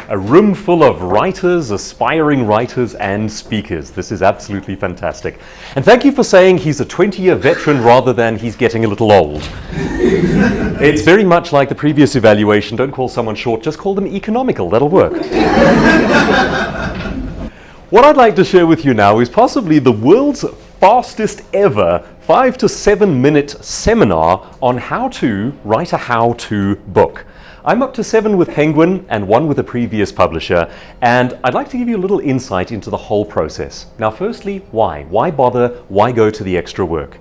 a room full of writers, aspiring writers, and speakers. This is absolutely fantastic. And thank you for saying he's a 20-year veteran rather than he's getting a little old. It's very much like the previous evaluation. Don't call someone short, just call them economical. That'll work. What I'd like to share with you now is possibly the world's fastest ever 5 to 7 minute seminar on how to write a how-to book. I'm up to 7 with Penguin and 1 with a previous publisher, and I'd like to give you a little insight into the whole process. Now firstly, why? Why bother? Why go to the extra work?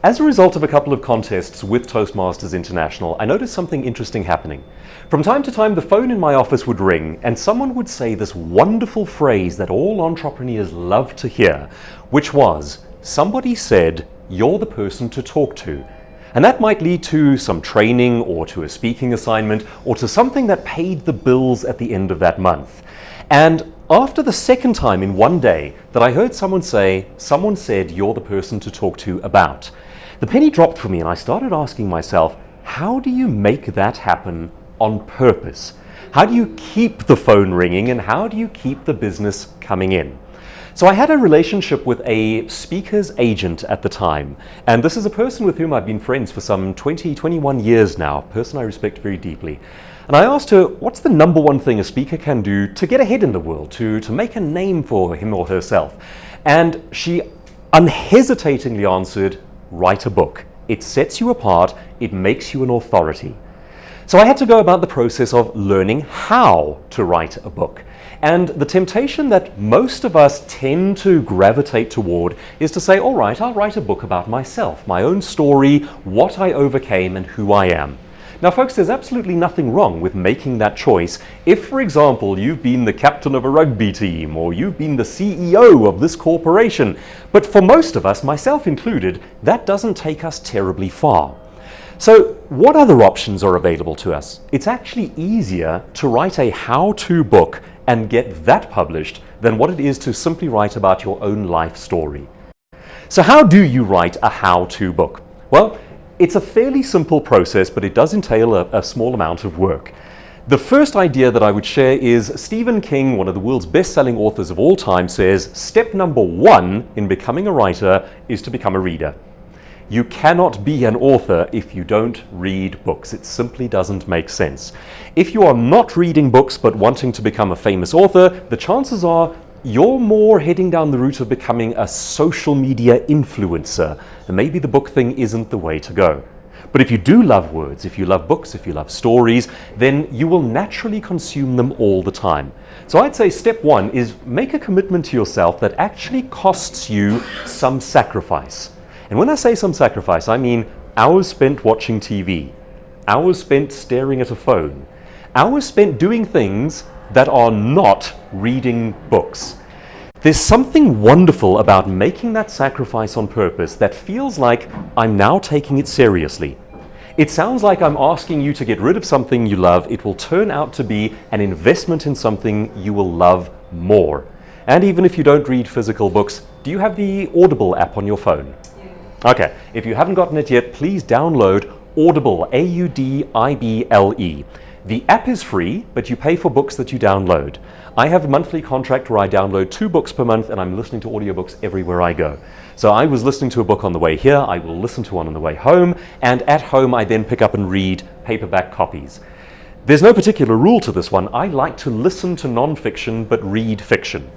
As a result of a couple of contests with Toastmasters International, I noticed something interesting happening. From time to time, the phone in my office would ring and someone would say this wonderful phrase that all entrepreneurs love to hear, which was, somebody said, you're the person to talk to. And that might lead to some training or to a speaking assignment or to something that paid the bills at the end of that month. And after the second time in one day that I heard someone say, someone said you're the person to talk to about, the penny dropped for me and I started asking myself, how do you make that happen on purpose? How do you keep the phone ringing and how do you keep the business coming in? So I had a relationship with a speaker's agent at the time, and this is a person with whom I've been friends for some 21 years now, a person I respect very deeply. And I asked her, what's the number one thing a speaker can do to get ahead in the world, to make a name for him or herself? And she unhesitatingly answered, write a book. It sets you apart, it makes you an authority. So I had to go about the process of learning how to write a book. And the temptation that most of us tend to gravitate toward is to say, all right, I'll write a book about myself, my own story, what I overcame and who I am. Now folks, there's absolutely nothing wrong with making that choice if, for example, you've been the captain of a rugby team or you've been the CEO of this corporation. But for most of us, myself included, that doesn't take us terribly far. So what other options are available to us? It's actually easier to write a how-to book and get that published than what it is to simply write about your own life story. So how do you write a how-to book? Well, it's a fairly simple process, but it does entail a small amount of work. The first idea that I would share is Stephen King, one of the world's best-selling authors of all time, says step number 1 in becoming a writer is to become a reader. You cannot be an author if you don't read books. It simply doesn't make sense. If you are not reading books but wanting to become a famous author, the chances are you're more heading down the route of becoming a social media influencer. And maybe the book thing isn't the way to go. But if you do love words, if you love books, if you love stories, then you will naturally consume them all the time. So I'd say step 1 is make a commitment to yourself that actually costs you some sacrifice. And when I say some sacrifice, I mean hours spent watching TV, hours spent staring at a phone, hours spent doing things that are not reading books. There's something wonderful about making that sacrifice on purpose that feels like I'm now taking it seriously. It sounds like I'm asking you to get rid of something you love. It will turn out to be an investment in something you will love more. And even if you don't read physical books, do you have the Audible app on your phone? Okay, if you haven't gotten it yet, please download Audible, A-U-D-I-B-L-E. The app is free, but you pay for books that you download. I have a monthly contract where I download 2 books per month and I'm listening to audiobooks everywhere I go. So I was listening to a book on the way here, I will listen to one on the way home, and at home I then pick up and read paperback copies. There's no particular rule to this one. I like to listen to non-fiction but read fiction.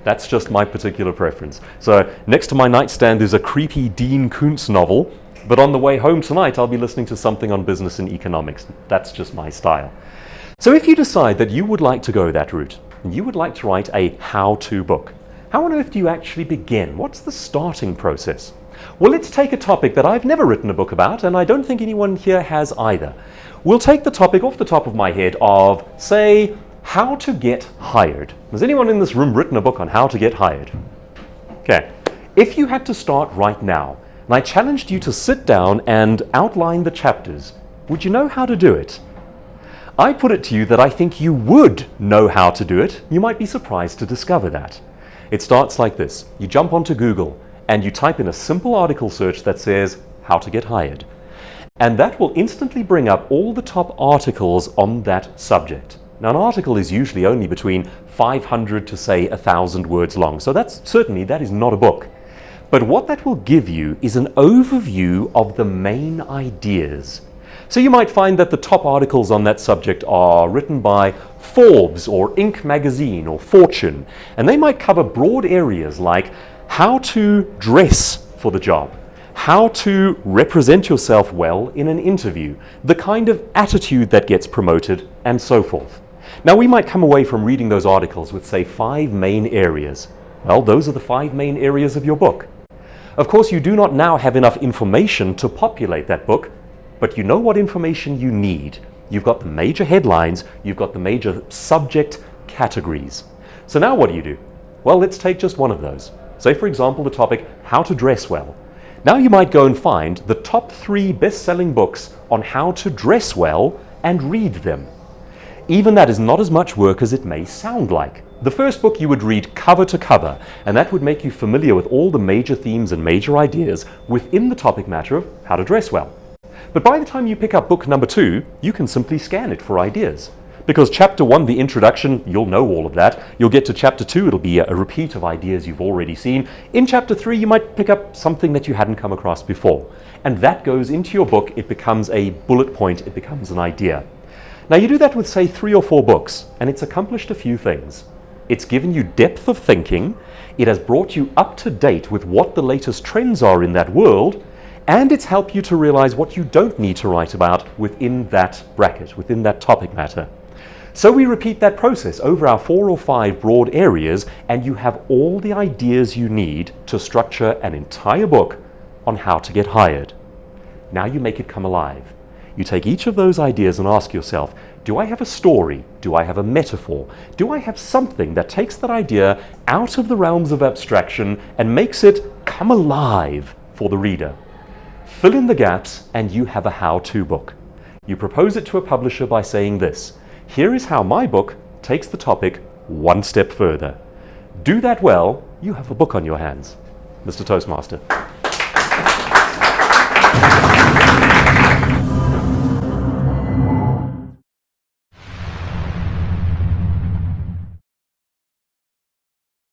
That's just my particular preference. So next to my nightstand there's a creepy Dean Koontz novel, but on the way home tonight I'll be listening to something on business and economics. That's just my style. So if you decide that you would like to go that route, and you would like to write a how-to book, how on earth do you actually begin? What's the starting process? Well, let's take a topic that I've never written a book about, and I don't think anyone here has either. We'll take the topic off the top of my head of, say, how to get hired. Has anyone in this room written a book on how to get hired? Okay. If you had to start right now, and I challenged you to sit down and outline the chapters, would you know how to do it? I put it to you that I think you would know how to do it. You might be surprised to discover that. It starts like this. You jump onto Google and you type in a simple article search that says, how to get hired. And that will instantly bring up all the top articles on that subject. Now, an article is usually only between 500 to say 1,000 words long, so that is not a book. But what that will give you is an overview of the main ideas. So you might find that the top articles on that subject are written by Forbes or Inc. magazine or Fortune, and they might cover broad areas like how to dress for the job, how to represent yourself well in an interview, the kind of attitude that gets promoted, and so forth. Now, we might come away from reading those articles with, say, 5 main areas. Well, those are the 5 main areas of your book. Of course, you do not now have enough information to populate that book, but you know what information you need. You've got the major headlines, you've got the major subject categories. So now what do? Well, let's take just one of those. Say, for example, the topic, how to dress well. Now you might go and find the top 3 best-selling books on how to dress well and read them. Even that is not as much work as it may sound like. The first book you would read cover to cover, and that would make you familiar with all the major themes and major ideas within the topic matter of how to dress well. But by the time you pick up book number 2, you can simply scan it for ideas. Because chapter 1, the introduction, you'll know all of that. You'll get to chapter 2, it'll be a repeat of ideas you've already seen. In chapter 3, you might pick up something that you hadn't come across before. And that goes into your book, it becomes a bullet point, it becomes an idea. Now you do that with, say, 3 or 4 books, and it's accomplished a few things. It's given you depth of thinking, it has brought you up to date with what the latest trends are in that world, and it's helped you to realize what you don't need to write about within that bracket, within that topic matter. So we repeat that process over our 4 or 5 broad areas, and you have all the ideas you need to structure an entire book on how to get hired. Now you make it come alive. You take each of those ideas and ask yourself, do I have a story? Do I have a metaphor? Do I have something that takes that idea out of the realms of abstraction and makes it come alive for the reader? Fill in the gaps and you have a how-to book. You propose it to a publisher by saying this, here is how my book takes the topic one step further. Do that well, you have a book on your hands. Mr. Toastmaster.